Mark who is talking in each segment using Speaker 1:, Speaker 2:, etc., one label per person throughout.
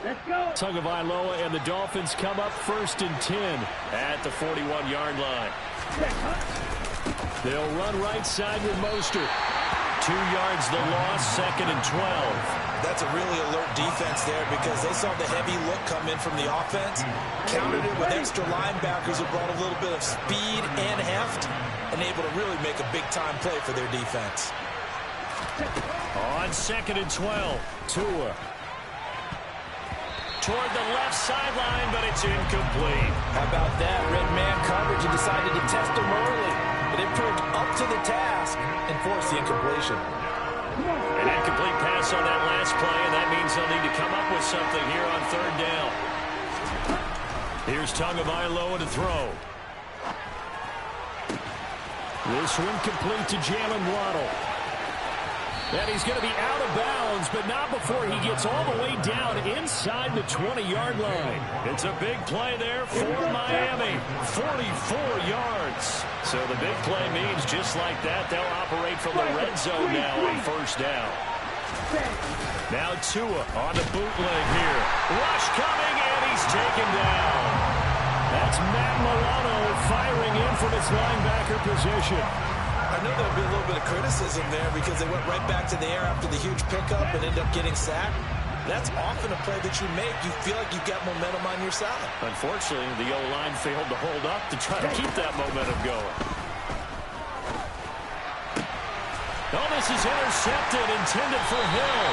Speaker 1: Tagovailoa and the Dolphins come up 1st and 10 at the 41-yard line. They'll run right side with Mostert. 2 yards the loss, 2nd and 12.
Speaker 2: That's a really alert defense there because they saw the heavy look come in from the offense, countered it with extra linebackers who brought a little bit of speed and heft, and able to really make a big-time play for their defense.
Speaker 1: On 2nd and 12, Tua. Toward the left sideline, but it's incomplete.
Speaker 2: How about that? Red man coverage and decided to test him early. But it proved up to the task and forced the incompletion.
Speaker 1: An incomplete pass on that last play, and that means they'll need to come up with something here on 3rd down. Here's Tagovailoa to throw. This one complete to Jalen Waddle. And he's going to be out of bounds, but not before he gets all the way down inside the 20-yard line. It's a big play there for Miami. 44 yards. So the big play means just like that, they'll operate from the red zone now on 1st down. Now Tua on the bootleg here. Rush coming, and he's taken down. That's Matt Milano firing in from his linebacker position.
Speaker 2: I know there'll be a little bit of criticism there because they went right back to the air after the huge pickup and ended up getting sacked. That's often a play that you make. You feel like you've got momentum on your side.
Speaker 1: Unfortunately, the O-line failed to hold up to try to keep that momentum going. Oh, this is intercepted, intended for Hill.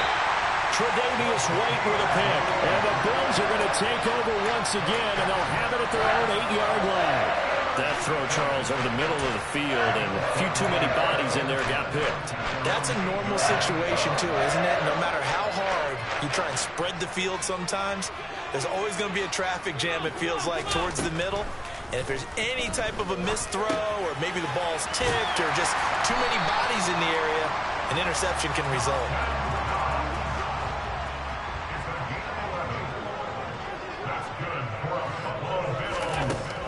Speaker 1: Tre'Davious White with a pick. And the Bills are going to take over once again, and they'll have it at their own 8-yard line. That throw, Charles, over the middle of the field, and a few too many bodies in there got picked.
Speaker 2: That's a normal situation, too, isn't it? No matter how hard you try and spread the field sometimes, there's always going to be a traffic jam, it feels like, towards the middle. And if there's any type of a missed throw, or maybe the ball's tipped, or just too many bodies in the area, an interception can result.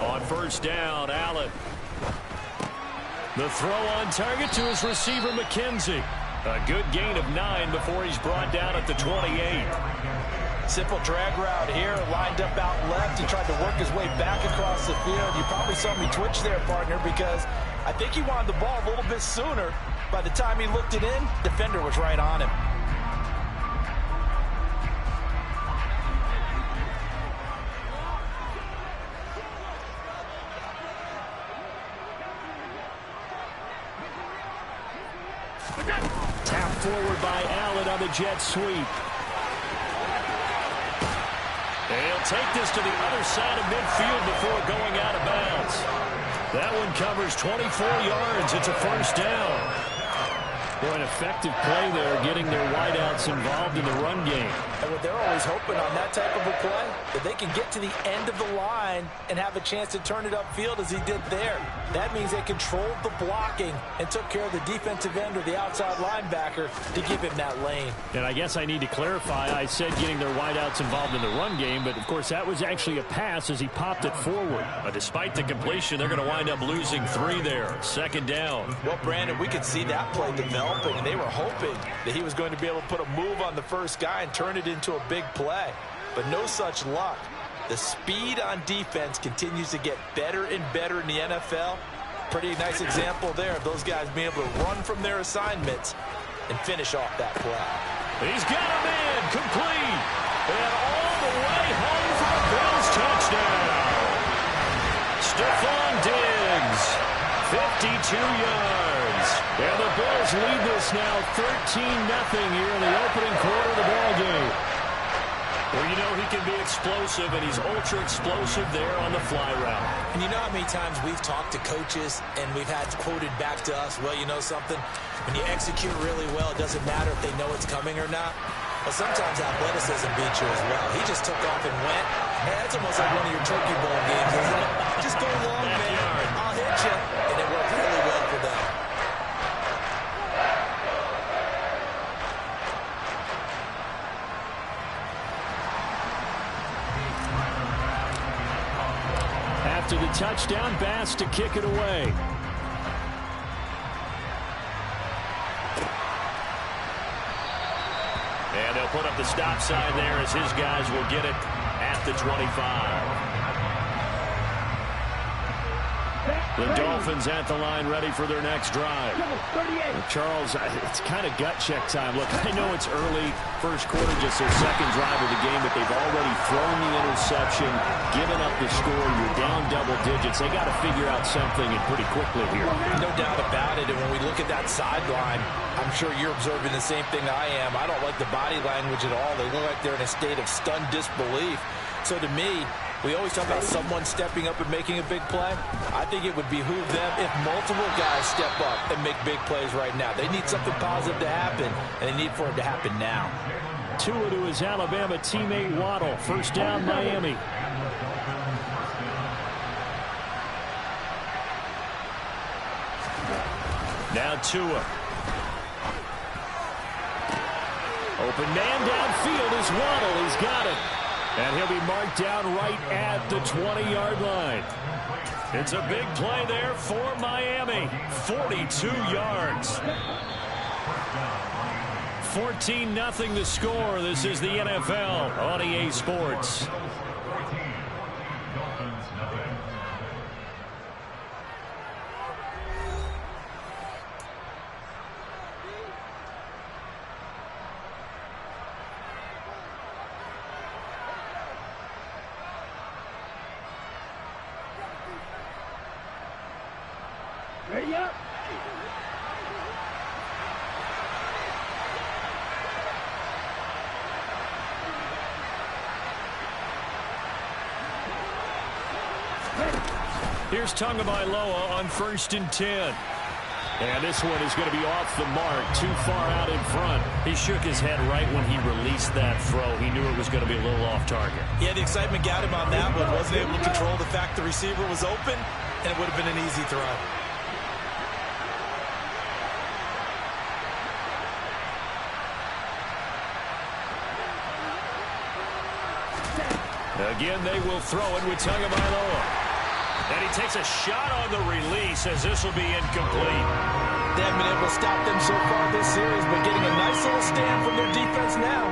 Speaker 1: On 1st down, Allen. The throw on target to his receiver, McKenzie. A good gain of 9 before he's brought down at the 28.
Speaker 2: Simple drag route here, lined up out left. He tried to work his way back across the field. You probably saw me twitch there, partner, because I think he wanted the ball a little bit sooner. By the time he looked it in, defender was right on him.
Speaker 1: Tapped forward by Allen on the jet sweep. They'll take this to the other side of midfield before going out of bounds. That one covers 24 yards. It's a 1st down. Boy, an effective play there, getting their wideouts involved in the run game.
Speaker 2: And what they're always hoping on that type of a play, that they can get to the end of the line and have a chance to turn it upfield as he did there. That means they controlled the blocking and took care of the defensive end or the outside linebacker to give him that lane.
Speaker 1: And I guess I need to clarify, I said getting their wideouts involved in the run game, but of course that was actually a pass as he popped it forward. Despite the completion, they're going to wind up losing 3 there. 2nd down.
Speaker 2: Well, Brandon, we could see that play developing, and they were hoping that he was going to be able to put a move on the first guy and turn it into a big play. But no such luck. The speed on defense continues to get better and better in the NFL. Pretty nice example there of those guys being able to run from their assignments and finish off that play.
Speaker 1: He's got a man complete. And all the way home for the Bills touchdown. Stephon Diggs, 52 yards. And the Bills lead this now 13-0 here in the opening quarter of the ballgame. Well, you know he can be explosive, and he's ultra-explosive there on the fly route.
Speaker 2: And you know how many times we've talked to coaches and we've had quoted back to us, well, you know something? When you execute really well, it doesn't matter if they know it's coming or not. Well, sometimes athleticism beats you as well. He just took off and went. Man, that's almost like one of your turkey bowl games, isn't it? Just go long, man. I'll hit you. And it worked really well for them.
Speaker 1: After the touchdown, Bass to kick it away. And they'll put up the stop sign there as his guys will get it at the 25. The Dolphins at the line ready for their next drive. Charles, it's kind of gut check time. Look, I know it's early, first quarter, just their second drive of the game, but they've already thrown the interception, given up the score. You're down double digits. They got to figure out something and pretty quickly here.
Speaker 2: No doubt about it. And when we look at that sideline, I'm sure you're observing the same thing I am. I don't like the body language at all. They look like they're in a state of stunned disbelief. So to me, we always talk about someone stepping up and making a big play. I think it would behoove them if multiple guys step up and make big plays right now. They need something positive to happen, and they need for it to happen now.
Speaker 1: Tua to his Alabama teammate Waddle. First down, Miami. Now Tua. Open man downfield is Waddle. He's got it. And he'll be marked down right at the 20-yard line. It's a big play there for Miami. 42 yards. 14-0 the score. This is the NFL on EA Sports. Here's Tagovailoa on 1st and 10. And this one is going to be off the mark, too far out in front. He shook his head right when he released that throw. He knew it was going to be a little off target.
Speaker 2: Yeah, the excitement got him on that one. Wasn't able to control the fact the receiver was open, and it would have been an easy throw.
Speaker 1: Again, they will throw it with Tagovailoa. And he takes a shot on the release as this will be incomplete.
Speaker 2: They haven't been able to stop them so far this series, but getting a nice little stand from their defense now.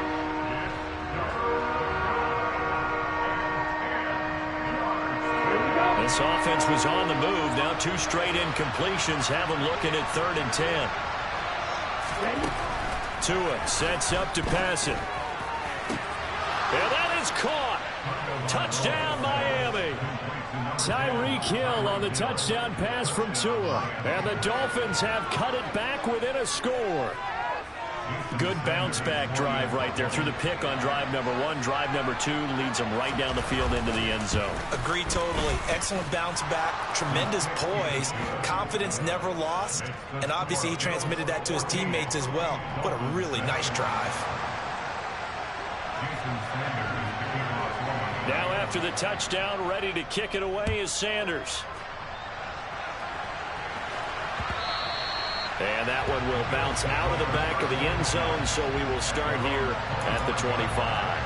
Speaker 1: This offense was on the move. Now 2 straight incompletions have them looking at 3rd and 10. Tua sets up to pass it. And that is caught. Touchdown, Miami. Tyreek Hill on the touchdown pass from Tua. And the Dolphins have cut it back within a score. Good bounce-back drive right there through the pick on drive number 1. Drive number 2 leads them right down the field into the end zone.
Speaker 2: Agree totally. Excellent bounce back. Tremendous poise. Confidence never lost. And obviously he transmitted that to his teammates as well. What a really nice drive.
Speaker 1: Now after the touchdown, ready to kick it away is Sanders. And that one will bounce out of the back of the end zone, so we will start here at the 25.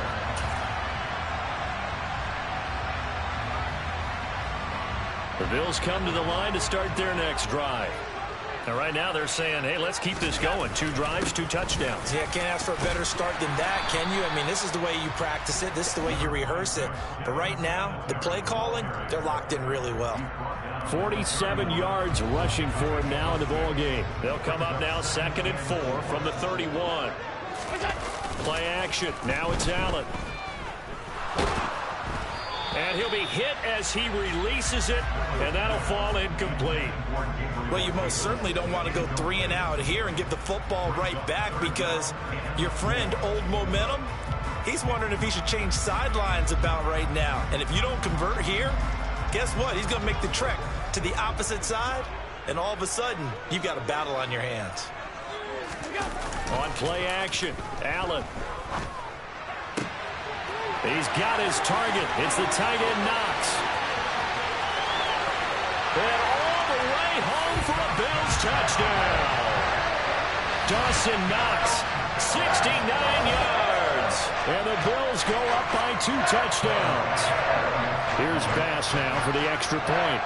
Speaker 1: The Bills come to the line to start their next drive. And right now they're saying, hey, let's keep this going. 2 drives, 2 touchdowns.
Speaker 2: Yeah, can't ask for a better start than that, can you? I mean, this is the way you practice it. This is the way you rehearse it. But right now, the play calling, they're locked in really well.
Speaker 1: 47 yards rushing for him now in the ball game. They'll come up now 2nd and 4 from the 31. Play action. Now it's Allen. And he'll be hit as he releases it, and that'll fall incomplete.
Speaker 2: Well, you most certainly don't want to go 3 and out here and give the football right back, because your friend, Old Momentum, he's wondering if he should change sidelines about right now. And if you don't convert here, guess what? He's going to make the trek to the opposite side, and all of a sudden, you've got a battle on your hands.
Speaker 1: On play action, Allen. He's got his target. It's the tight end, Knox. And all the way home for a Bills touchdown. Dawson Knox, 69 yards. And the Bills go up by 2 touchdowns. Here's Bass now for the extra point.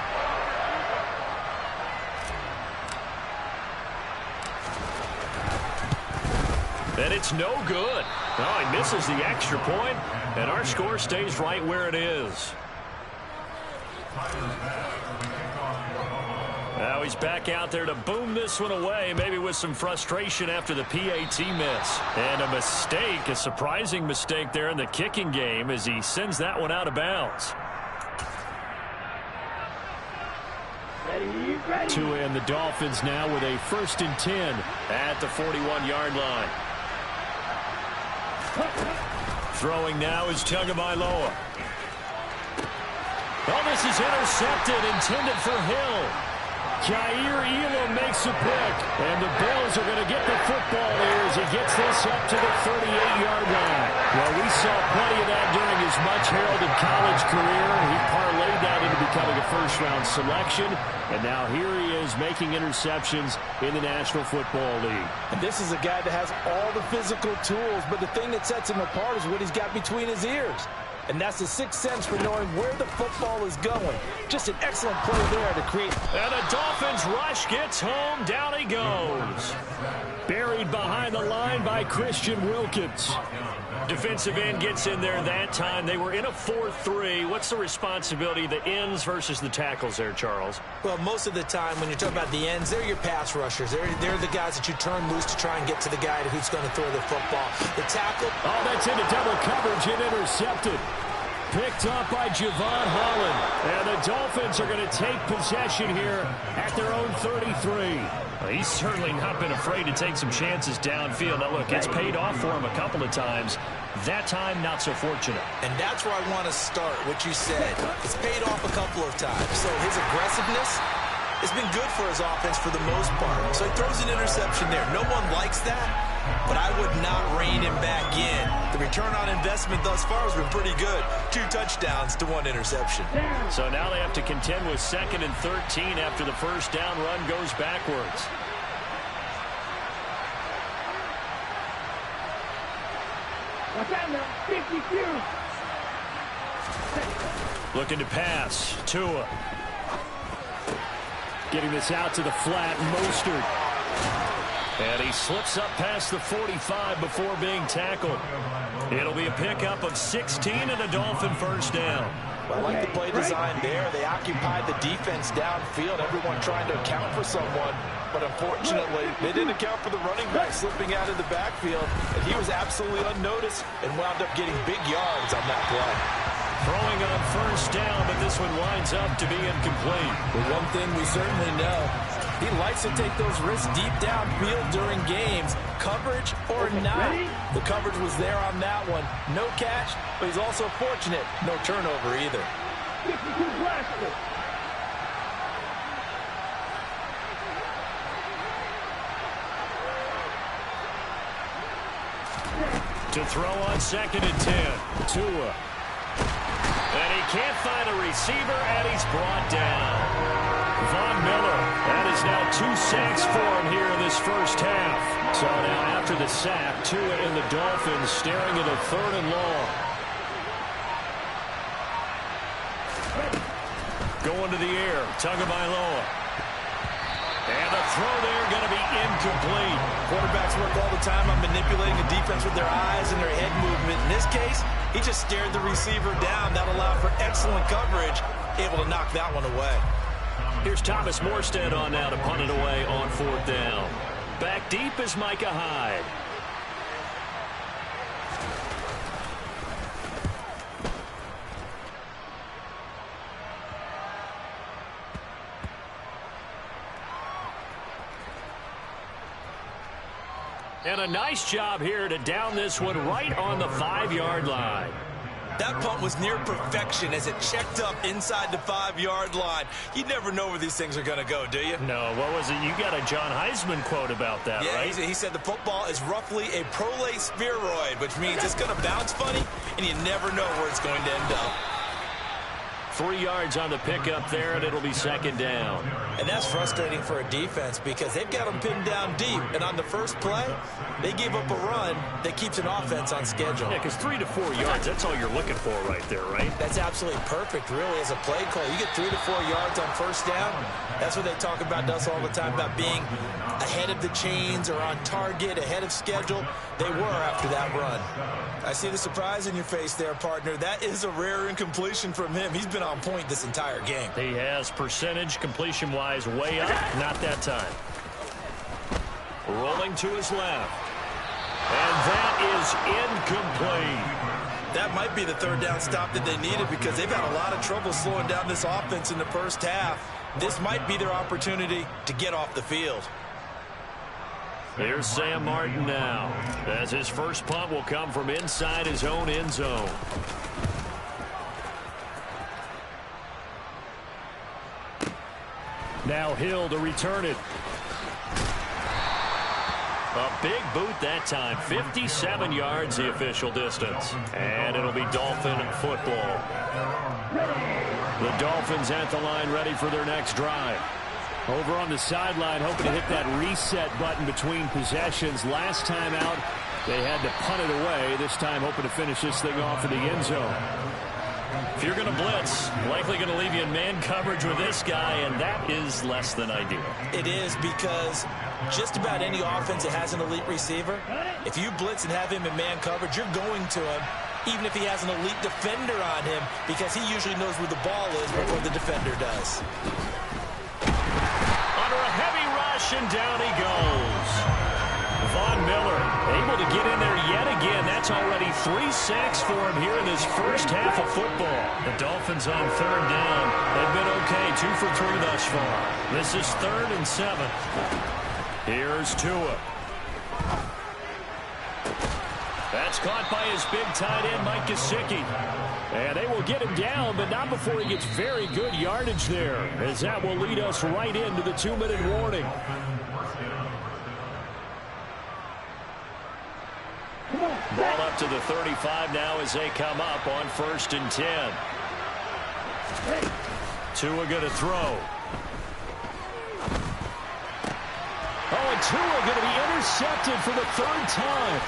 Speaker 1: It's no good. Oh, he misses the extra point, and our score stays right where it is. Now he's back out there to boom this one away, maybe with some frustration after the PAT miss. And a mistake, a surprising mistake there in the kicking game as he sends that one out of bounds. Tua and the Dolphins now with a 1st and 10 at the 41-yard line. Throwing now is Tagovailoa. Oh, this is intercepted, intended for Hill. Jair Elam makes a pick, and the Bills are going to get the football here as he gets this up to the 38-yard line. Well, we saw plenty of that during his much-heralded college career. He parlayed that into becoming a first-round selection, and now here he is making interceptions in the National Football League.
Speaker 2: And this is a guy that has all the physical tools, but the thing that sets him apart is what he's got between his ears. And that's the sixth sense for knowing where the football is going. Just an excellent play there to create.
Speaker 1: And the Dolphins rush gets home. Down he goes. Buried behind the line by Christian Wilkins. Defensive end gets in there that time. They were in a 4-3. What's the responsibility of the ends versus the tackles there, Charles?
Speaker 2: Well, most of the time when you're talking about the ends, they're your pass rushers. They're the guys that you turn loose to try and get to the guy who's going to throw the football. The tackle.
Speaker 1: Oh, that's into double coverage and intercepted. Picked up by Javon Holland. And the Dolphins are going to take possession here at their own 33. Well, he's certainly not been afraid to take some chances downfield. Now, look, it's paid off for him a couple of times. That time, not so fortunate.
Speaker 2: And that's where I want to start, what you said. It's paid off a couple of times. So his aggressiveness has been good for his offense for the most part. So he throws an interception there. No one likes that, but I would not rein him back in. The return on investment thus far has been pretty good. 2 touchdowns to 1 interception.
Speaker 1: So now they have to contend with 2nd and 13 after the first down run goes backwards. Looking to pass. Tua. Getting this out to the flat. Mostert. And he slips up past the 45 before being tackled. It'll be a pickup of 16 and a Dolphin first down.
Speaker 2: Well, I like the play design there. They occupied the defense downfield, everyone trying to account for someone. But unfortunately, they didn't account for the running back slipping out of the backfield. And he was absolutely unnoticed and wound up getting big yards on that play.
Speaker 1: Throwing on first down, but this one winds up to be incomplete.
Speaker 2: But one thing we certainly know, he likes to take those risks deep downfield during games, coverage or not. The coverage was there on that one. No catch, but he's also fortunate. No turnover either.
Speaker 1: To throw on 2nd and 10. Tua. And he can't find a receiver, and he's brought down. Von Miller, that is now 2 sacks for him here in this first half. So now after the sack, Tua and the Dolphins staring at a 3rd and long. Going to the air, Tagovailoa. And the throw there going to be incomplete.
Speaker 2: Quarterbacks work all the time on manipulating the defense with their eyes and their head movement. In this case, he just stared the receiver down. That allowed for excellent coverage, able to knock that one away.
Speaker 1: Here's Thomas Morstead on now to punt it away on 4th down. Back deep is Micah Hyde. And a nice job here to down this one right on the 5-yard line.
Speaker 2: That punt was near perfection as it checked up inside the 5-yard line. You never know where these things are going to go, do you?
Speaker 1: No, what was it? You got a John Heisman quote about that,
Speaker 2: yeah,
Speaker 1: right?
Speaker 2: He said the football is roughly a prolate spheroid, which means it's going to bounce funny, and you never know where it's going to end up.
Speaker 1: 3 yards on the pickup there, and it'll be second down.
Speaker 2: And that's frustrating for a defense because they've got them pinned down deep. And on the first play, they gave up a run that keeps an offense on schedule.
Speaker 1: Yeah, because 3 to 4 yards, that's all you're looking for right there, right?
Speaker 2: That's absolutely perfect, really, as a play call. You get 3 to 4 yards on first down. That's what they talk about to us all the time, about being ahead of the chains or on target, ahead of schedule. They were after that run. I see the surprise in your face there, partner. That is a rare incompletion from him. He's been on point this entire game.
Speaker 1: He has percentage completion-wise way up. Not that time. Rolling to his left. And that is incomplete.
Speaker 2: That might be the third down stop that they needed because they've had a lot of trouble slowing down this offense in the first half. This might be their opportunity to get off the field.
Speaker 1: Here's Sam Martin now, as his first punt will come from inside his own end zone. Now Hill to return it. A big boot that time. 57 yards the official distance. And it'll be Dolphin football. The Dolphins at the line ready for their next drive. Over on the sideline, hoping to hit that reset button between possessions. Last time out, they had to punt it away. This time, hoping to finish this thing off in the end zone. If you're going to blitz, likely going to leave you in man coverage with this guy, and that is less than ideal.
Speaker 2: It is because just about any offense that has an elite receiver, if you blitz and have him in man coverage, you're going to him, even if he has an elite defender on him, because he usually knows where the ball is before the defender does.
Speaker 1: Under a heavy rush, and down he goes. Von Miller able to get in there yet again. That's already 3 sacks for him here in this first half of football. The Dolphins on third down. They've been okay, 2 for 3 thus far. This is 3rd and 7. Here's Tua. That's caught by his big tight end, Mike Gesicki. And they will get him down, but not before he gets very good yardage there, as that will lead us right into the 2-minute warning. Ball up to the 35 now as they come up on 1st and 10. Tua going to throw. Oh, and Tua going to be intercepted for the 3rd time.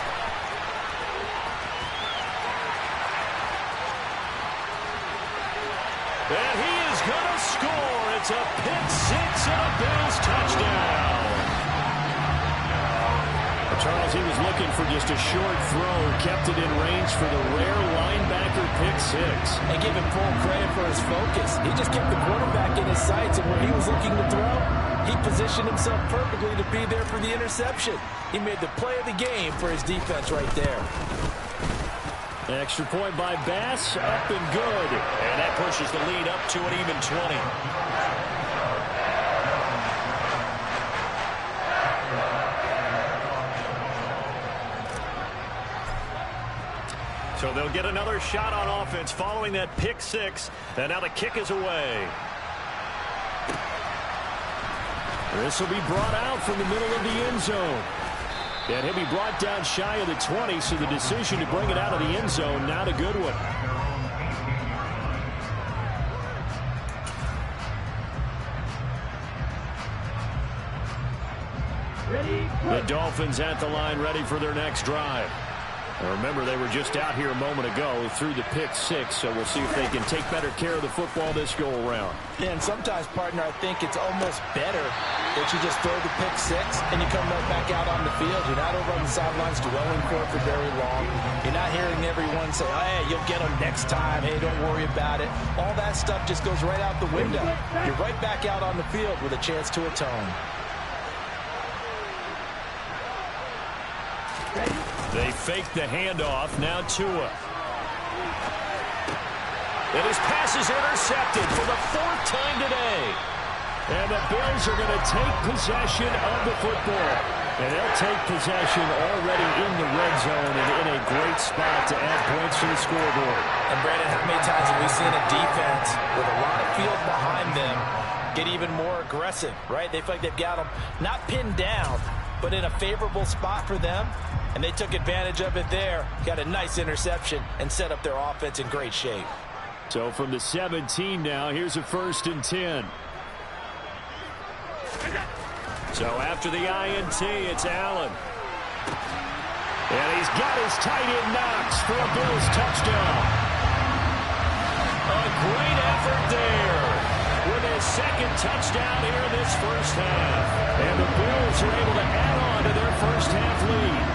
Speaker 1: And he is going to score. It's a pick 6 and a Bills touchdown. Charles, he was looking for just a short throw, kept it in range for the rare linebacker pick 6.
Speaker 2: And give him full credit for his focus. He just kept the quarterback in his sights, and where he was looking to throw, he positioned himself perfectly to be there for the interception. He made the play of the game for his defense right there.
Speaker 1: Extra point by Bass, up and good. And that pushes the lead up to an even 20. So they'll get another shot on offense following that pick 6. And now the kick is away. This will be brought out from the middle of the end zone. And he'll be brought down shy of the 20, so the decision to bring it out of the end zone, not a good one. The Dolphins at the line ready for their next drive. Now remember, they were just out here a moment ago through the pick 6, so we'll see if they can take better care of the football this go-around.
Speaker 2: Yeah, and sometimes, partner, I think it's almost better that you just throw the pick 6 and you come right back out on the field. You're not over on the sidelines dwelling for it for very long. You're not hearing everyone say, oh, hey, you'll get them next time. Hey, don't worry about it. All that stuff just goes right out the window. You're right back out on the field with a chance to atone.
Speaker 1: They fake the handoff. Now Tua. And his pass is intercepted for the 4th time today. And the Bills are going to take possession of the football. And they'll take possession already in the red zone and in a great spot to add points to the scoreboard.
Speaker 2: And Brandon, how many times have we seen a defense with a lot of field behind them get even more aggressive, right? They feel like they've got them not pinned down, but in a favorable spot for them. And they took advantage of it there. Got a nice interception and set up their offense in great shape.
Speaker 1: So from the 17 now, here's a 1st and 10. So after the INT, it's Allen. And he's got his tight end Knox for a Bills touchdown. A great effort there with his 2nd touchdown here in this first half. And the Bills are able to add on to their first half lead.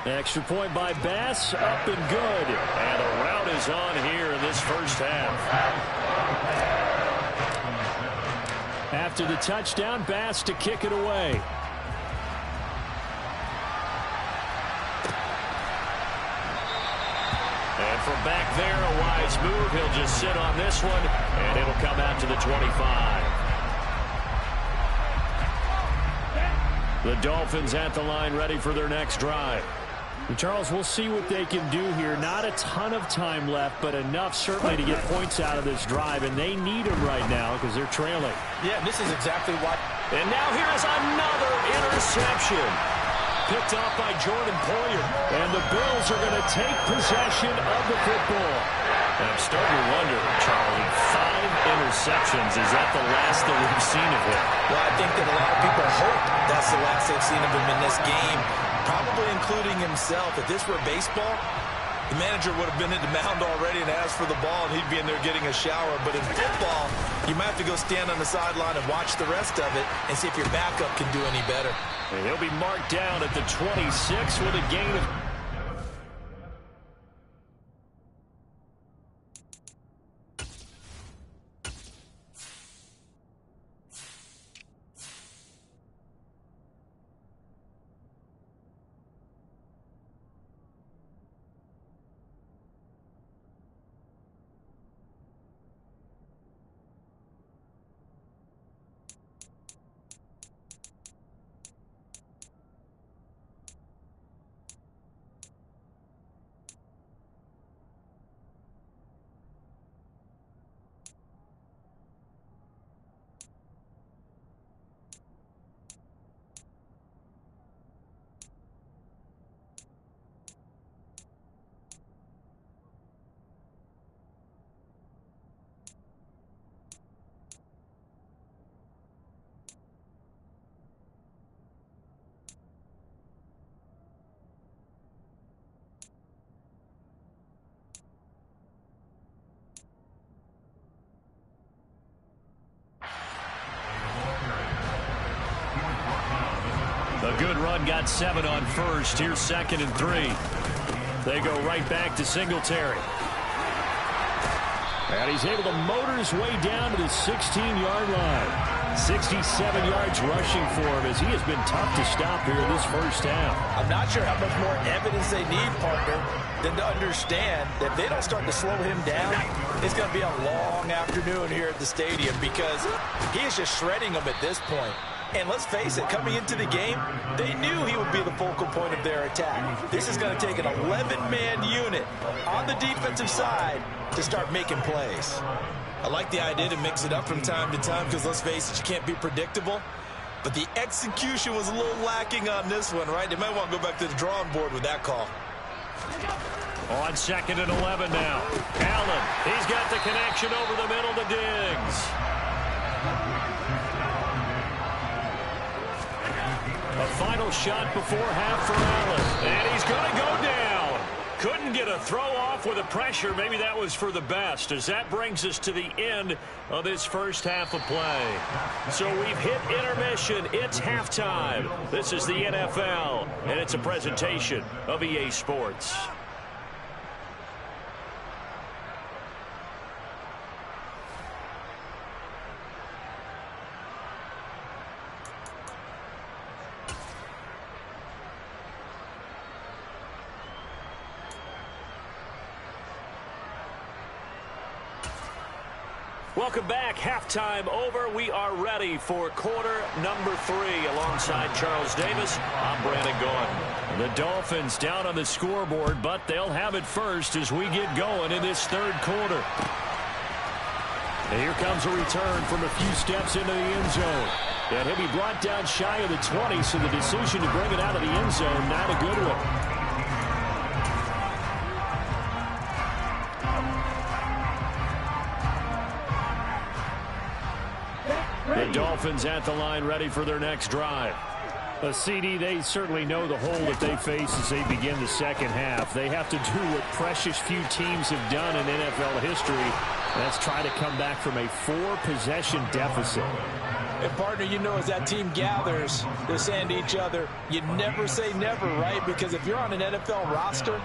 Speaker 1: Extra point by Bass, up and good. And the route is on here in this first half. After the touchdown, Bass to kick it away. And from back there, a wise move. He'll just sit on this one, and it'll come out to the 25. The Dolphins at the line, ready for their next drive. Charles, we'll see what they can do here. Not a ton of time left, but enough certainly to get points out of this drive, and they need them right now because they're trailing.
Speaker 2: Yeah, this is exactly why.
Speaker 1: And now here is another interception. Picked off by Jordan Poyer. And the Bills are going to take possession of the football. And I'm starting to wonder, Charlie, 5 interceptions. Is that the last that we've seen of him?
Speaker 2: Well, I think that a lot of people hope that's the last they've seen of him in this game, probably including himself. If this were baseball, the manager would have been at the mound already and asked for the ball, and he'd be in there getting a shower. But in football, you might have to go stand on the sideline and watch the rest of it and see if your backup can do any better.
Speaker 1: And he'll be marked down at the 26 with a gain of... A good run, got 7 on first. Here's 2nd and 3. They go right back to Singletary. And he's able to motor his way down to the 16-yard line. 67 yards rushing for him as he has been tough to stop here in this first half.
Speaker 2: I'm not sure how much more evidence they need, partner, than to understand that if they don't start to slow him down, it's going to be a long afternoon here at the stadium because he is just shredding them at this point. And let's face it, coming into the game, they knew he would be the focal point of their attack. This is going to take an 11-man unit on the defensive side to start making plays. I like the idea to mix it up from time to time because, let's face it, you can't be predictable. But the execution was a little lacking on this one, right? They might want to go back to the drawing board with that call.
Speaker 1: On 2nd and 11 now. Allen, he's got the connection over the middle to Diggs. A final shot before half for Allen. And he's going to go down. Couldn't get a throw off with the pressure. Maybe that was for the best, as that brings us to the end of this first half of play. So we've hit intermission. It's halftime. This is the NFL, and it's a presentation of EA Sports. Welcome back. Halftime over. We are ready for quarter number 3. Alongside Charles Davis, I'm Brandon Gordon. The Dolphins down on the scoreboard, but they'll have it first as we get going in this third quarter. And here comes a return from a few steps into the end zone. And he'll be brought down shy of the 20, so the decision to bring it out of the end zone, not a good one. The Dolphins at the line, ready for their next drive. A CD, they certainly know the hole that they face as they begin the second half. They have to do what precious few teams have done in NFL history. That's try to come back from a 4-possession deficit.
Speaker 2: And, partner, you know, as that team gathers, they're saying to each other, you never say never, right? Because if you're on an NFL roster,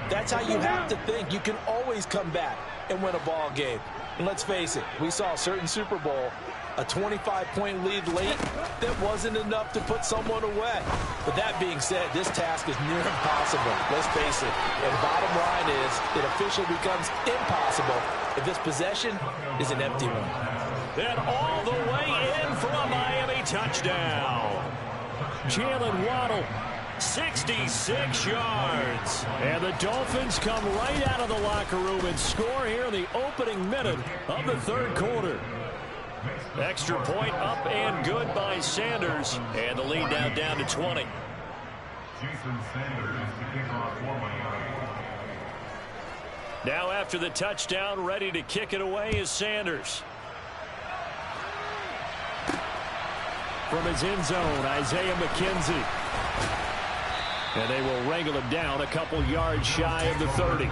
Speaker 2: that's how you have to think. You can always come back and win a ball game. And let's face it, we saw a certain Super Bowl, a 25-point lead late, that wasn't enough to put someone away. But that being said, this task is near impossible. Let's face it. And bottom line is, it officially becomes impossible if this possession is an empty one.
Speaker 1: And all the way in for a Miami touchdown. Jalen Waddle, 66 yards. And the Dolphins come right out of the locker room and score here in the opening minute of the third quarter. Extra point up and good by Sanders. And the lead now down to 20. Now after the touchdown, ready to kick it away is Sanders. From his end zone, Isaiah McKenzie. And they will wrangle him down a couple yards shy of the 30.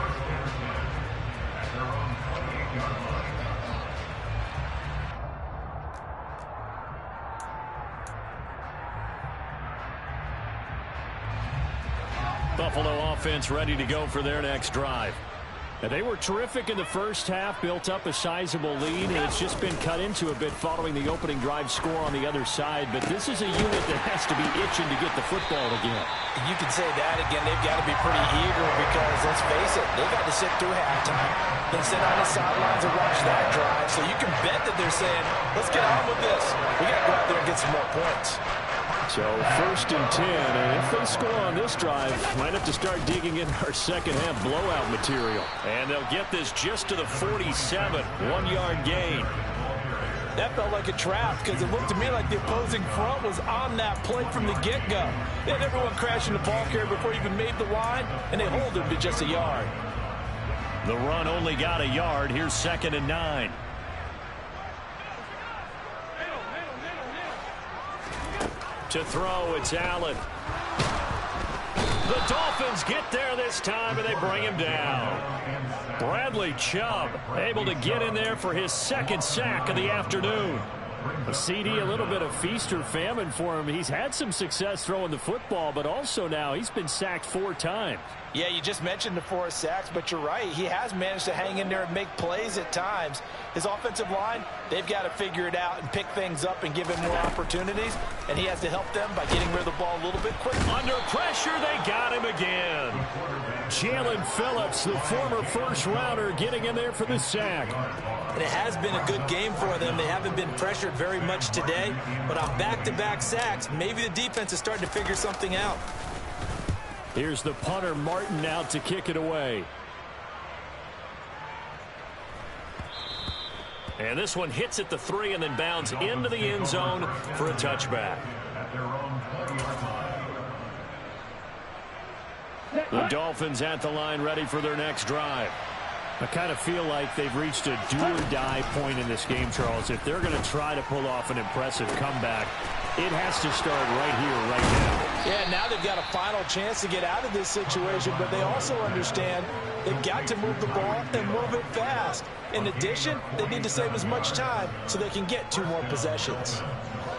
Speaker 1: Buffalo offense ready to go for their next drive. Now, they were terrific in the first half, built up a sizable lead, and it's just been cut into a bit following the opening drive score on the other side. But this is a unit that has to be itching to get the football again.
Speaker 2: You can say that again. They've got to be pretty eager because, let's face it, they've got to sit through halftime, then sit on the sidelines and watch that drive. So you can bet that they're saying, let's get on with this. We got to go out there and get some more points.
Speaker 1: So 1st and 10, and if they score on this drive, might have to start digging in our second half blowout material. And they'll get this just to the 47, 1-yard gain.
Speaker 2: That felt like a trap because it looked to me like the opposing front was on that play from the get-go. They had everyone crashing the ball carrier before he even made the line, and they hold him to just a yard.
Speaker 1: The run only got a yard. Here's 2nd and 9. To throw, it's Allen. The Dolphins get there this time, and they bring him down. Bradley Chubb able to get in there for his 2nd sack of the afternoon. A CD, a little bit of feast or famine for him. He's had some success throwing the football, but also now he's been sacked 4 times.
Speaker 2: Yeah, you just mentioned the 4 sacks, but you're right. He has managed to hang in there and make plays at times. His offensive line, they've got to figure it out and pick things up and give him more opportunities, and he has to help them by getting rid of the ball a little bit quicker.
Speaker 1: Under pressure, they got him again. Jalen Phillips, the former first-rounder, getting in there for the sack.
Speaker 2: And it has been a good game for them. They haven't been pressured very much today, but on back-to-back sacks, maybe the defense is starting to figure something out.
Speaker 1: Here's the punter, Martin, out to kick it away. And this one hits at the 3 and then bounds into the end zone for a touchback. The Dolphins at the line, ready for their next drive. I kind of feel like they've reached a do-or-die point in this game, Charles. If they're going to try to pull off an impressive comeback, it has to start right here, right now.
Speaker 2: Yeah, now they've got a final chance to get out of this situation, but they also understand they've got to move the ball and move it fast. In addition, they need to save as much time so they can get 2 more possessions.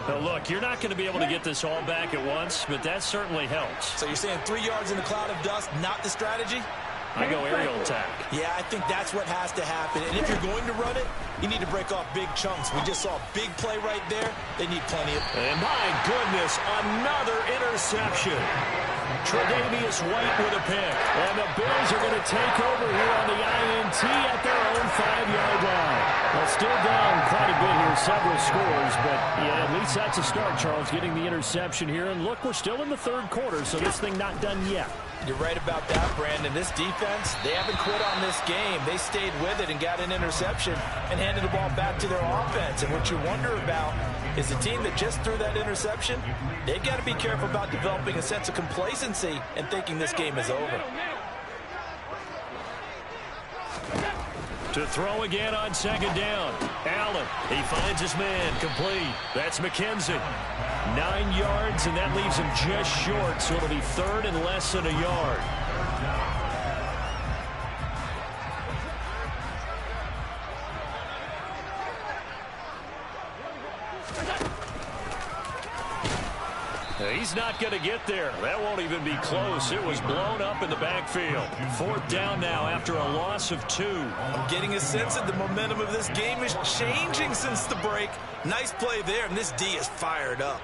Speaker 1: Now, look, you're not going to be able to get this all back at once, but that certainly helps.
Speaker 2: So you're saying 3 yards in a cloud of dust, not the strategy?
Speaker 1: I go aerial attack.
Speaker 2: Yeah, I think that's what has to happen. And if you're going to run it, you need to break off big chunks. We just saw a big play right there. They need plenty of...
Speaker 1: And my goodness, another interception. Tre'Davious White with a pick. And the Bills are going to take over here on the INT at their own 5-yard line. Well, still down quite a bit here, several scores. But, yeah, at least that's a start, Charles, getting the interception here. And look, we're still in the third quarter, so this thing not done yet.
Speaker 2: You're right about that, Brandon. This defense, they haven't quit on this game. They stayed with it and got an interception and handed the ball back to their offense. And what you wonder about is the team that just threw that interception, they've got to be careful about developing a sense of complacency and thinking this game is over.
Speaker 1: To throw again on second down. Allen, he finds his man, complete. That's McKenzie. 9 yards, and that leaves him just short, so it'll be third and less than a yard. He's not going to get there. That won't even be close. It was blown up in the backfield. Fourth down now after a loss of 2.
Speaker 2: I'm getting a sense that the momentum of this game is changing since the break. Nice play there, and this D is fired up.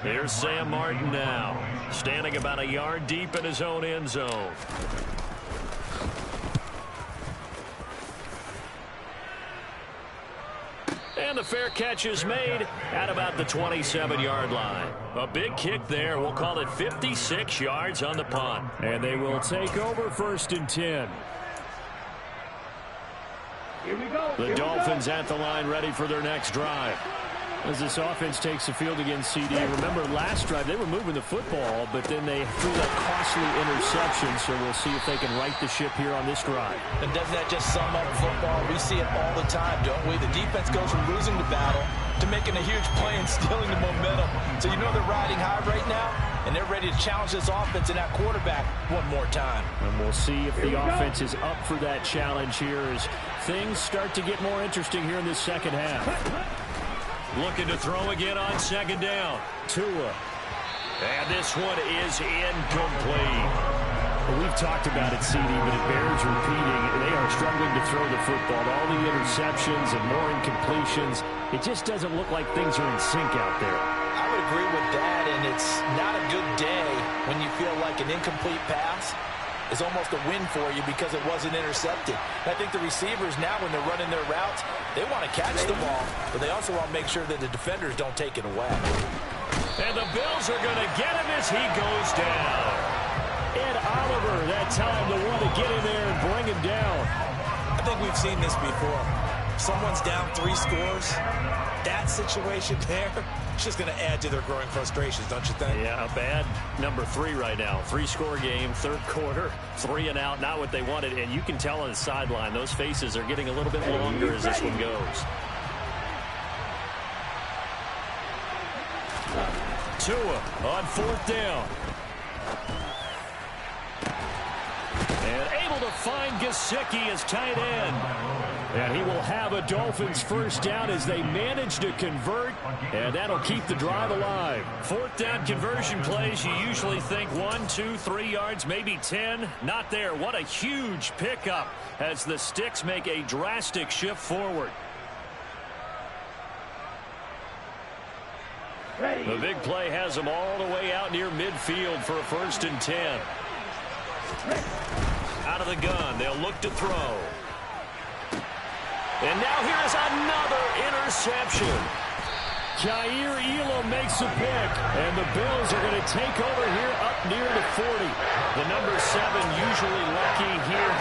Speaker 1: Here's Sam Martin now, standing about a yard deep in his own end zone. And the fair catch is made at about the 27-yard line. A big kick there. We'll call it 56 yards on the punt. And they will take over first and 10.
Speaker 3: Here we go.
Speaker 1: The Dolphins at the line ready for their next drive. As this offense takes the field against CD. Remember, last drive, they were moving the football, but then they threw that costly interception, so we'll see if they can right the ship here on this drive.
Speaker 2: And doesn't that just sum up football? We see it all the time, don't we? The defense goes from losing the battle to making a huge play and stealing the momentum. So you know they're riding high right now, and they're ready to challenge this offense and that quarterback one more time.
Speaker 1: And we'll see if the offense is up for that challenge here as things start to get more interesting here in this second half. Looking to throw again on second down. Tua. And this one is incomplete. Well, we've talked about it, CD, but it bears repeating. They are struggling to throw the football. All the interceptions and more incompletions. It just doesn't look like things are in sync out there.
Speaker 2: I would agree with that, and it's not a good day when you feel like an incomplete pass is almost a win for you because it wasn't intercepted. I think the receivers now, when they're running their routes, they want to catch the ball, but they also want to make sure that the defenders don't take it away.
Speaker 1: And the Bills are going to get him as he goes down. And Oliver, that time, the one to get in there and bring him down.
Speaker 2: I think we've seen this before. Someone's down 3 scores. That situation there, it's just going to add to their growing frustrations, don't you think?
Speaker 1: Yeah, a bad number 3 right now. 3-score game, third quarter, 3 and out, not what they wanted. And you can tell on the sideline, those faces are getting a little bit longer as this one goes. Tua on fourth down. And able to find Gesicki as tight end. And he will have a Dolphins first down as they manage to convert, and that'll keep the drive alive. Fourth down conversion plays, you usually think 1, 2, 3 yards, maybe 10. Not there. What a huge pickup as the Sticks make a drastic shift forward. The big play has them all the way out near midfield for a first and 10. Out of the gun, they'll look to throw. And now here is another interception. Jair Elam makes a pick, and the Bills are going to take over here up near the 40. The number 7 usually lucky here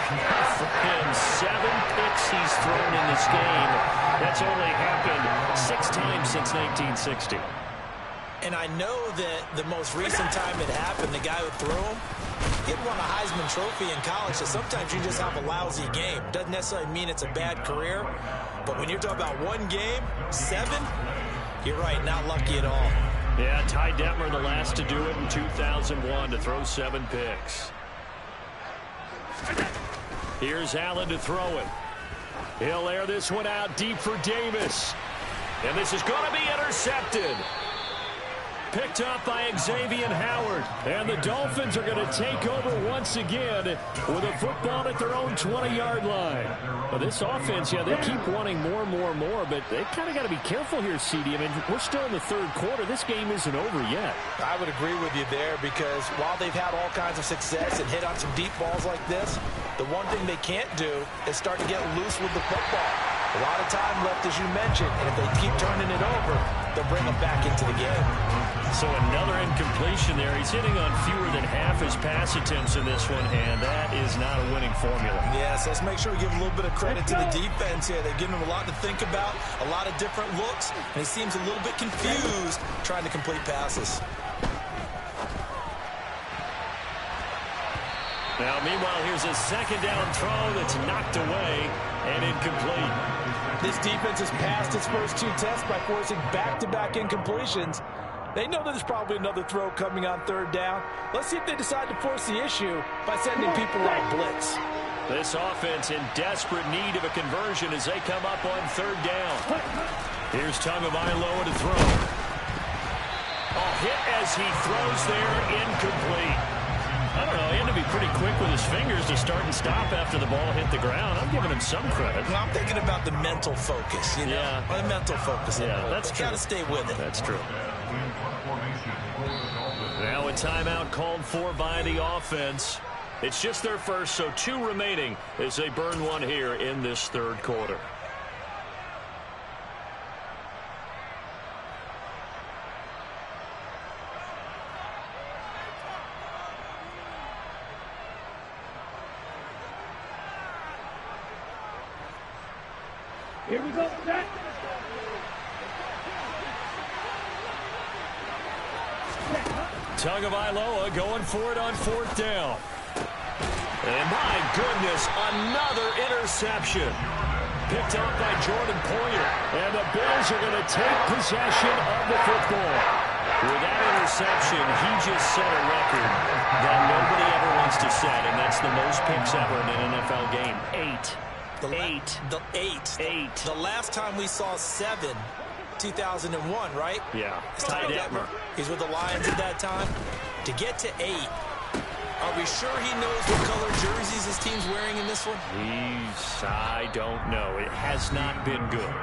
Speaker 1: for him. 7 picks he's thrown in this game. That's only happened 6 times since 1960.
Speaker 2: And I know that the most recent time it happened, the guy who threw him, he had won a Heisman Trophy in college, so sometimes you just have a lousy game. Doesn't necessarily mean it's a bad career, but when you're talking about one game, 7, you're right, not lucky at all.
Speaker 1: Yeah, Ty Detmer, the last to do it in 2001, to throw 7 picks. Here's Allen to throw it. He'll air this one out deep for Davis. And this is going to be intercepted. Picked up by Xavier Howard. And the Dolphins are going to take over once again with a football at their own 20-yard line. Well, this offense, yeah, they keep wanting more and more and more, but they kind of got to be careful here, CD. I mean, we're still in the third quarter. This game isn't over yet.
Speaker 2: I would agree with you there because while they've had all kinds of success and hit on some deep balls like this, the one thing they can't do is start to get loose with the football. A lot of time left, as you mentioned, and if they keep turning it over, they'll bring them back into the game.
Speaker 1: So another incompletion there. He's hitting on fewer than half his pass attempts in this one, and that is not a winning formula.
Speaker 2: Yes, let's make sure we give a little bit of credit to the defense here. They've given him a lot to think about, a lot of different looks, and he seems a little bit confused trying to complete passes.
Speaker 1: Now, meanwhile, here's a second down throw that's knocked away and incomplete.
Speaker 2: This defense has passed its first two tests by forcing back-to-back incompletions. They know that there's probably another throw coming on third down. Let's see if they decide to force the issue by sending people on blitz.
Speaker 1: This offense in desperate need of a conversion as they come up on third down. Here's Tagovailoa to throw. Hit as he throws there, incomplete. I don't know, he had to be pretty quick with his fingers to start and stop after the ball hit the ground. I'm giving him some credit.
Speaker 2: Well, I'm thinking about the mental focus, you know? Yeah. The mental focus.
Speaker 1: Yeah, that's true.
Speaker 2: Got to stay with it.
Speaker 1: That's true. Now a timeout called for by the offense. It's just their first, so 2 remaining as they burn one here in this third quarter.
Speaker 3: Here we go, Jack.
Speaker 1: Tagovailoa going for it on fourth down. And my goodness, another interception. Picked up by Jordan Poyer. And the Bills are going to take possession of the football. With that interception, he just set a record that nobody ever wants to set, and that's the most picks ever in an NFL game. 8.
Speaker 2: The last time we saw 7, 2001, right?
Speaker 1: Yeah. Ty Detmer.
Speaker 2: He's with the Lions at that time. To get to 8, are we sure he knows what color jerseys his team's wearing in this one?
Speaker 1: I don't know. It has not been good.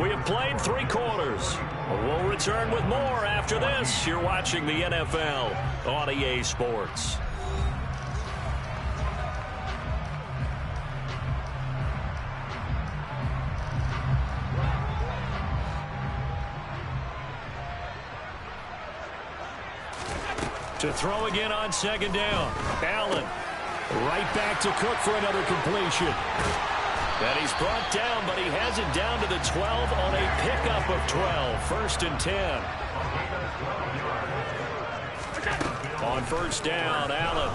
Speaker 1: We have played 3 quarters. We'll return with more after this. You're watching the NFL on EA Sports. To throw again on second down. Allen right back to Cook for another completion. And he's brought down, but he has it down to the 12 on a pickup of 12. First and 10. On first down, Allen.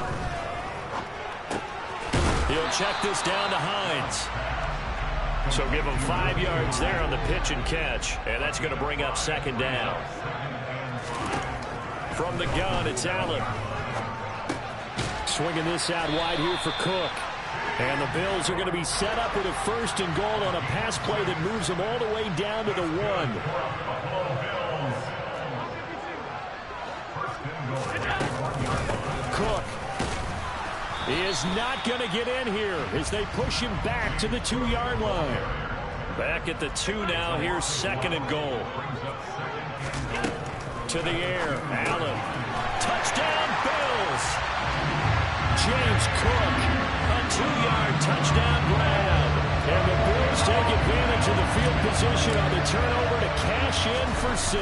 Speaker 1: He'll check this down to Hines. So give him 5 yards there on the pitch and catch. And that's going to bring up second down. From the gun, it's Allen. Swinging this out wide here for Cook. And the Bills are going to be set up with a first and goal on a pass play that moves them all the way down to the 1. Cook is not going to get in here as they push him back to the 2-yard line. Back at the 2 now. Here's second and goal. To the air, Allen. Touchdown, Bills. James Cook, a 2-yard touchdown grab. And the Bills take advantage of the field position on the turnover to cash in for 6.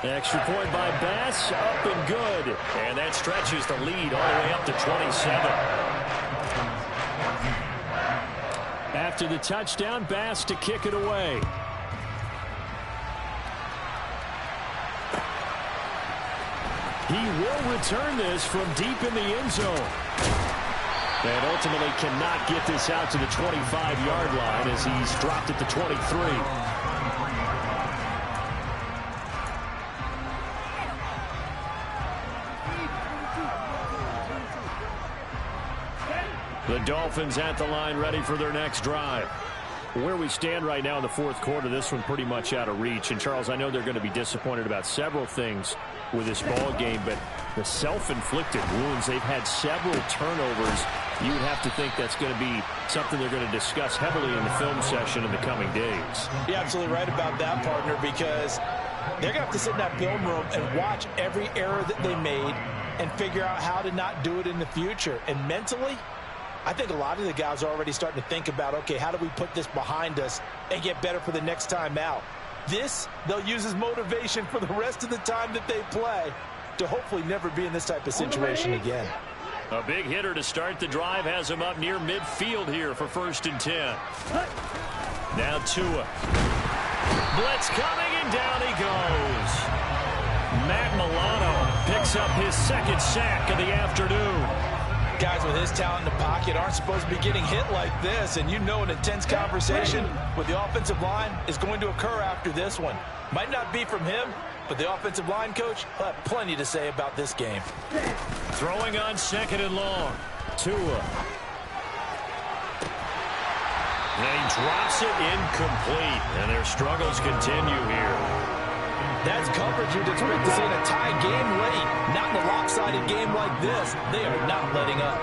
Speaker 1: Extra point by Bass, up and good. And that stretches the lead all the way up to 27. After the touchdown, Bass to kick it away. He will return this from deep in the end zone. And ultimately cannot get this out to the 25-yard line as he's dropped at the 23. The Dolphins at the line ready for their next drive. Where we stand right now in the fourth quarter, this one pretty much out of reach. And, Charles, I know they're going to be disappointed about several things with this ball game, but the self-inflicted wounds, they've had several turnovers. You would have to think that's going to be something they're going to discuss heavily in the film session in the coming days.
Speaker 2: You're absolutely right about that, partner, because they're going to have to sit in that film room and watch every error that they made and figure out how to not do it in the future. And mentally, I think a lot of the guys are already starting to think about, okay, how do we put this behind us and get better for the next time out? This, they'll use as motivation for the rest of the time that they play to hopefully never be in this type of situation again.
Speaker 1: A big hitter to start the drive has him up near midfield here for 1st and 10. Now Tua. Blitz coming, and down he goes. Matt Milano picks up his 2nd sack of the afternoon.
Speaker 2: Guys with his talent in the pocket aren't supposed to be getting hit like this, and you know an intense conversation with the offensive line is going to occur after this one. Might not be from him, but the offensive line coach will have plenty to say about this game.
Speaker 1: Throwing on 2nd and long. Tua. And he drops it incomplete, and their struggles continue here.
Speaker 2: That's coverage you'd expect to see in a tie game late. Not in a lopsided game like this. They are not letting up.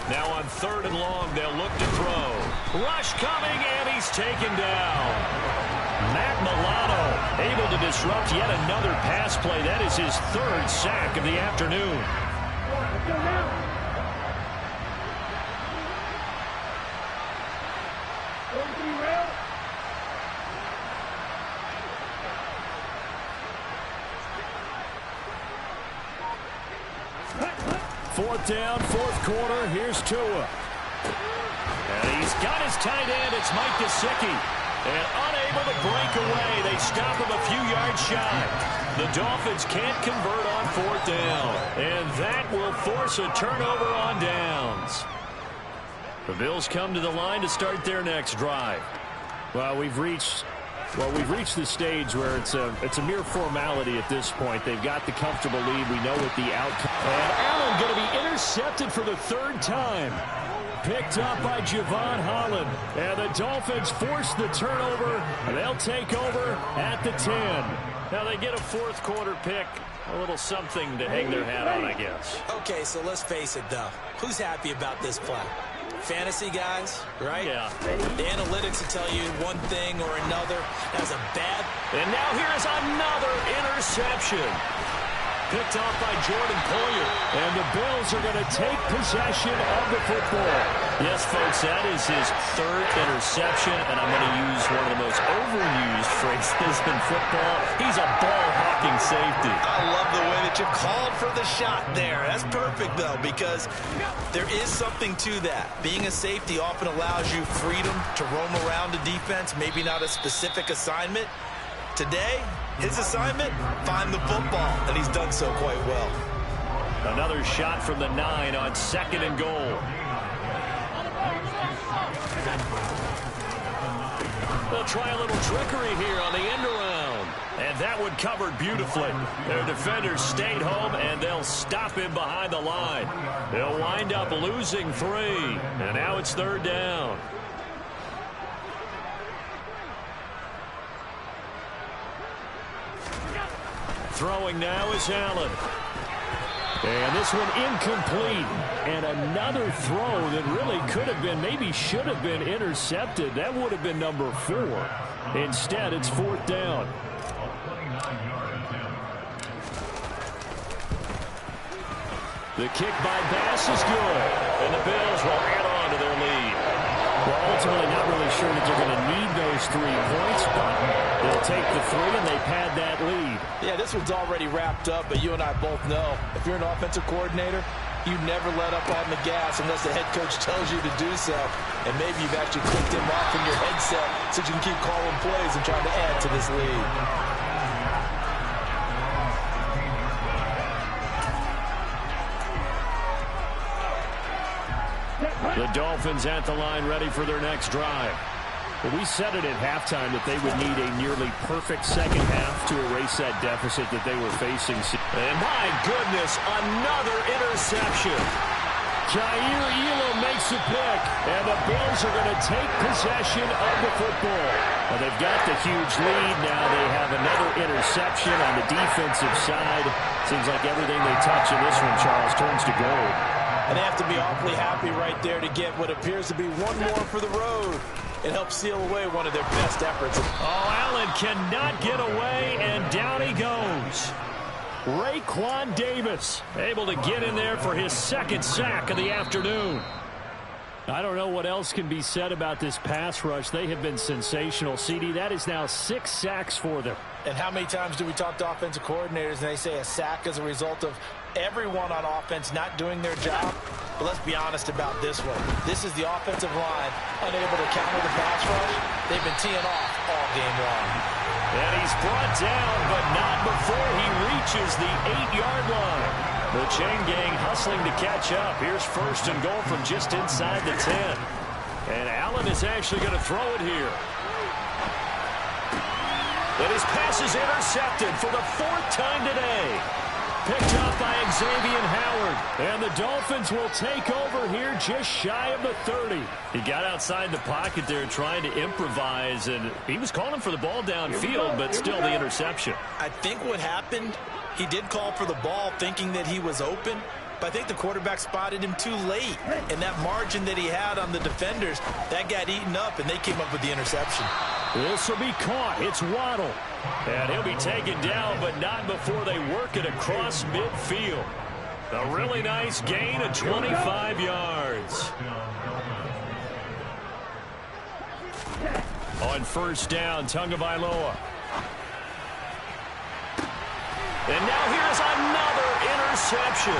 Speaker 1: Now on 3rd and long, they'll look to throw. Rush coming, and he's taken down. Matt Milano able to disrupt yet another pass play. That is his 3rd sack of the afternoon.
Speaker 3: Let's go now.
Speaker 1: Fourth down, 4th quarter. Here's Tua. And he's got his tight end. It's Mike Gesicki. And unable to break away. They stop him a few yards shy. The Dolphins can't convert on 4th down. And that will force a turnover on downs. The Bills come to the line to start their next drive. Well, we've reached the stage where it's a mere formality at this point. They've got the comfortable lead. We know what the outcome. And Allen going to be intercepted for the 3rd time. Picked up by Javon Holland. And the Dolphins force the turnover. And they'll take over at the 10. Now they get a 4th quarter pick. A little something to hang their hat on, I guess.
Speaker 2: Okay, so let's face it, though. Who's happy about this play? Fantasy guys, right?
Speaker 1: Yeah.
Speaker 2: The analytics will tell you one thing or another. That's a bad.
Speaker 1: And now here is another interception. Picked off by Jordan Poyer. And the Bills are going to take possession of the football. Yes, folks, that is his 3rd interception. And I'm going to use one of the most overused phrases in football. He's a ball-hawking safety.
Speaker 2: I love the way that you called for the shot there. That's perfect, though, because there is something to that. Being a safety often allows you freedom to roam around the defense, maybe not a specific assignment. Today, his assignment, find the football, and he's done so quite well.
Speaker 1: Another shot from the 9 on 2nd and goal. They'll try a little trickery here on the end around. And that one covered beautifully. Their defenders stayed home, and they'll stop him behind the line. They'll wind up losing 3. And now it's 3rd down. Throwing now is Allen. And this one incomplete. And another throw that really could have been, maybe should have been intercepted. That would have been number 4. Instead, it's 4th down. The kick by Bass is good. And the Bills will add on to their lead. Well, ultimately not really sure that they're going to need those 3 points, but they'll take the 3 and they pad that lead.
Speaker 2: Yeah, this one's already wrapped up, but you and I both know if you're an offensive coordinator, you never let up on the gas unless the head coach tells you to do so. And maybe you've actually clicked him off in your headset so you can keep calling plays and trying to add to this lead.
Speaker 1: The Dolphins at the line ready for their next drive. Well, we said it at halftime that they would need a nearly perfect second half to erase that deficit that they were facing. And my goodness, another interception. Jair Elam makes a pick, and the Bills are going to take possession of the football. Well, they've got the huge lead. Now they have another interception on the defensive side. Seems like everything they touch in this one, Charles, turns to gold.
Speaker 2: And they have to be awfully happy right there to get what appears to be one more for the road. It helps seal away one of their best efforts.
Speaker 1: Oh, Allen cannot get away, and down he goes. Raekwon Davis able to get in there for his second sack of the afternoon. I don't know what else can be said about this pass rush. They have been sensational. CD, that is now 6 sacks for them.
Speaker 2: And how many times do we talk to offensive coordinators and they say a sack as a result of everyone on offense not doing their job? But let's be honest about this one. This is the offensive line unable to counter the pass rush. They've been teeing off all game long.
Speaker 1: And he's brought down, but not before he reaches the 8-yard line. The chain gang hustling to catch up. Here's first and goal from just inside the 10. And Allen is actually going to throw it here. And his pass is intercepted for the 4th time today. Picked up by Xavier Howard. And the Dolphins will take over here just shy of the 30. He got outside the pocket there trying to improvise, and he was calling for the ball downfield, but still the interception.
Speaker 2: I think what happened, he did call for the ball thinking that he was open, but I think the quarterback spotted him too late. And that margin that he had on the defenders, that got eaten up, and they came up with the interception.
Speaker 1: This will be caught. It's Waddle. And he'll be taken down, but not before they work it across midfield. A really nice gain of 25 yards. On first down, Tagovailoa. And now here's another interception.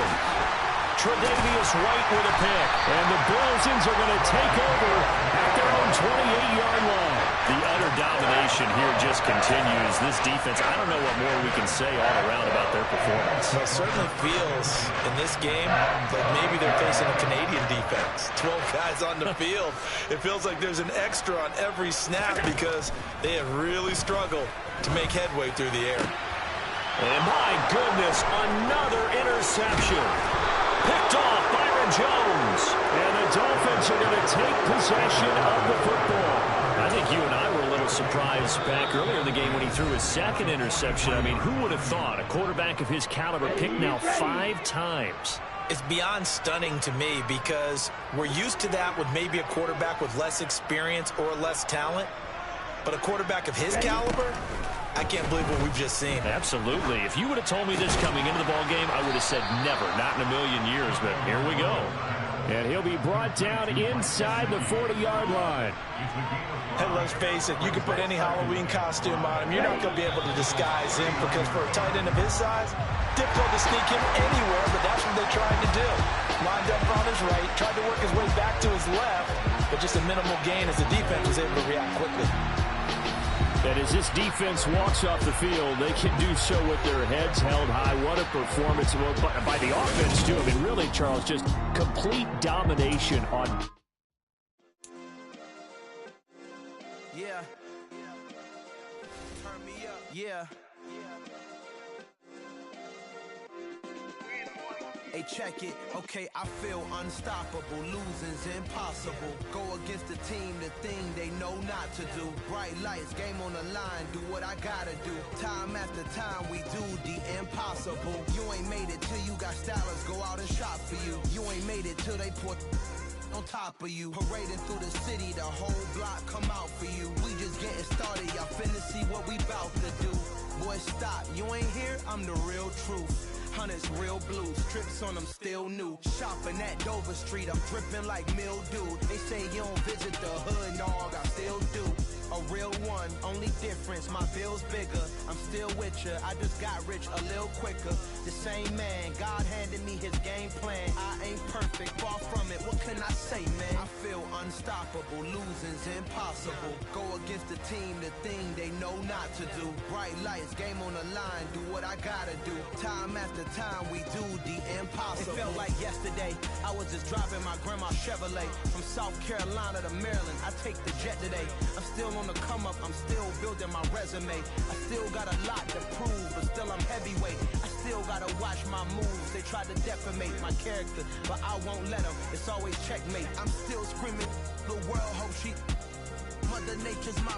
Speaker 1: Tre'Davious White with a pick. And the Bills are going to take over at their own 28-yard line. The utter domination here just continues. This defense, I don't know what more we can say all around about their performance.
Speaker 2: Well, it certainly feels in this game like maybe they're facing a Canadian defense. 12 guys on the field. It feels like there's an extra on every snap because they have really struggled to make headway through the air.
Speaker 1: And my goodness, another interception. Picked off Byron Jones. And the Dolphins are going to take possession of the football. I think you and I were a little surprised back earlier in the game when he threw his second interception. I mean, who would have thought a quarterback of his caliber picked now 5 times?
Speaker 2: It's beyond stunning to me because we're used to that with maybe a quarterback with less experience or less talent. But a quarterback of his caliber, I can't believe what we've just seen.
Speaker 1: Absolutely. If you would have told me this coming into the ball game, I would have said never, not in a million years, but here we go. And he'll be brought down inside the 40-yard line.
Speaker 2: Hey, let's face it, you can put any Halloween costume on him. You're not going to be able to disguise him because for a tight end of his size, difficult to sneak him anywhere, but that's what they tried to do. Lined up on his right, tried to work his way back to his left, but just a minimal gain as the defense was able to react quickly.
Speaker 1: And as this defense walks off the field, they can do so with their heads held high. What a performance by the offense, too. I mean, really, Charles, just complete domination on...
Speaker 4: Yeah. Turn me up. Yeah. Hey, check it. Okay, I feel unstoppable. Losing's impossible. Go against the team, the thing they know not to do. Bright lights, game on the line. Do what I gotta do. Time after time, we do the impossible. You ain't made it till you got stylers go out and shop for you. You ain't made it till they put on top of you. Parading through the city, the whole block come out for you. We just getting started. Y'all finna see what we bout to do. Boy, stop. You ain't here? I'm the real truth. Hunters, real blues, trips on them still new. Shopping at Dover Street, I'm dripping like mildew. They say you don't visit the hood, dog, I still do. A real one, only difference, my bill's bigger. I'm still with ya, I just got rich a little quicker. The same man, God handed me his game plan. I ain't perfect, far from it, what can I say, man? I feel unstoppable, losing's impossible. Go against the team, the thing they know not to do. Bright lights, game on the line, do what I gotta do. Time after time, we do the impossible. It felt like yesterday, I was just driving my grandma's Chevrolet. From South Carolina to Maryland, I take the jet today. I'm still on the come up, I'm still building my resume. I still got a lot to prove, but still I'm heavyweight. I still gotta watch my moves, they try to defamate my character, but I won't let them. It's always checkmate. I'm still screaming, the world hope she. Mother Nature's my